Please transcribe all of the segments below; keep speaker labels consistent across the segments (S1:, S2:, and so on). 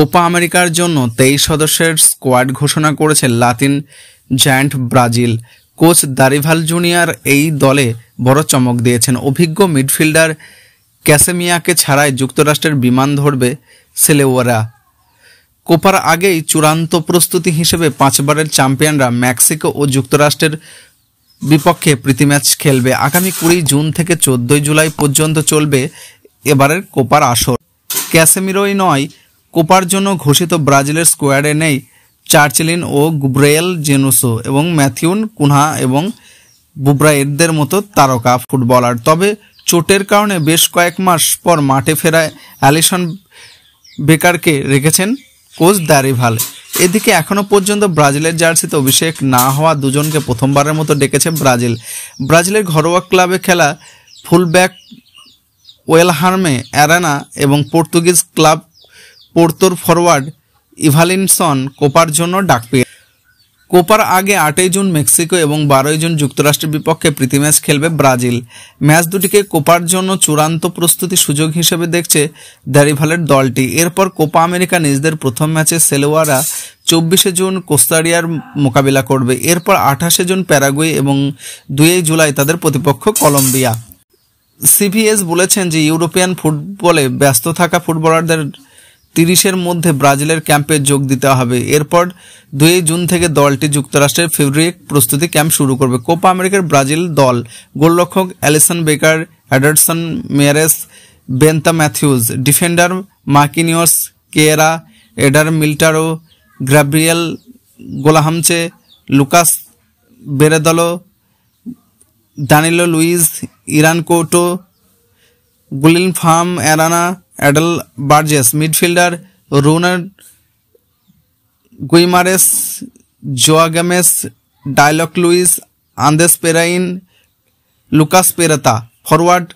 S1: Copa আমেরিকার জন্য 23 সদস্যের স্কোয়াড ঘোষণা করেছে Latin giant Brazil. Coach Dorival Junior এই দলে বড় চমক দিয়েছেন। অভিজ্ঞ মিডফিল্ডার ক্যাসেমিয়াকে ছাড়াই যুক্তরাষ্ট্রের বিমান ধরবে সেলেওয়ারা। কোপার আগেই চূড়ান্ত প্রস্তুতি হিসেবে 5 বারের চ্যাম্পিয়নরা মেক্সিকো ও যুক্তরাষ্ট্রের বিপক্ষে প্রীতি ম্যাচ খেলবে। আগামী 20 জুন থেকে 14 জুলাই পর্যন্ত চলবে এবারের কোপার আসর। ক্যাসেমিরোই নয়, কোপার জন্য ঘোষিত ব্রাজিলের স্কোয়াডে নেই চার্চিলিন ও গুব্রিয়েল জেসুস এবং ম্যাথিউ কুনহা এবং বুব্রায়েরদের মতো তারকা ফুটবলার। তবে চোটের কারণে বেশ কয়েক মাস পর মাঠে ফেরায় অ্যালিসন বেকারকে রেখেছেন কোচ দারিভাল। এদিকে এখনও পর্যন্ত ব্রাজিলের জার্সিতে অভিষেক না হওয়া দুজনকে প্রথমবারের মতো ডেকেছে ব্রাজিল। ব্রাজিলের ঘরোয়া ক্লাবে খেলা ফুলব্যাক ওয়েলহার্মে অ্যারানা এবং পর্তুগিজ ক্লাব পোর্তোর ফরওয়ার্ড ইভালিনসন কোপার জন্য ডাক পেয়ে। কোপার আগে 8 জুন মেক্সিকো এবং 12 জুন যুক্তরাষ্ট্রের বিপক্ষে প্রীতি ম্যাচ খেলবে ব্রাজিল। ম্যাচ দুটিকে কোপার জন্য চূড়ান্ত প্রস্তুতির সুযোগ হিসেবে দেখছে দারিভালের দলটি। এরপর কোপা আমেরিকা নিজেদের প্রথম ম্যাচে সেলেওয়ারা 24 জুন কোস্টারিকার মোকাবিলা করবে। এরপর 28 জুন প্যারাগুয়ে এবং 2 জুলাই তাদের প্রতিপক্ষ কলম্বিয়া। সিভিএস বলেছেন যে ইউরোপিয়ান ফুটবলে ব্যস্ত থাকা ফুটবলারদের 30-এর মধ্যে ব্রাজিলের ক্যাম্পে যোগ দিতে হবে। এরপর 2 জুন থেকে দলটি যুক্তরাষ্ট্রের ফেব্রুয়ারি প্রস্তুতি ক্যাম্প শুরু করবে। কোপা আমেরিকার ব্রাজিল দল গোলরক্ষক Alisson Becker, Ederson Moraes, Bento Matheus, defender Marquinhos, কেয়েরা, এডার মিলিটারো, গ্যাব্রিয়েল গোলাহামচে, Lucas Beraldo, Danilo Luiz, Yan Couto, Guilherme Arana, অ্যাডেল বার্জেস, midfielder Ronald Guimaraes, Joao Gomes, Douglas Luiz, Andreas Pereira, Lucas Paqueta, forward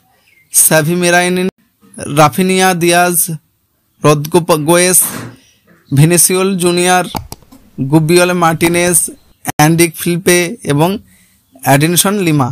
S1: স্যাভি মেরাইন, Raphinha Dias, Rodrygo Goes, Vinicius Junior, Gabriel Martinelli, Endrick Felipe এবং Edinson lima.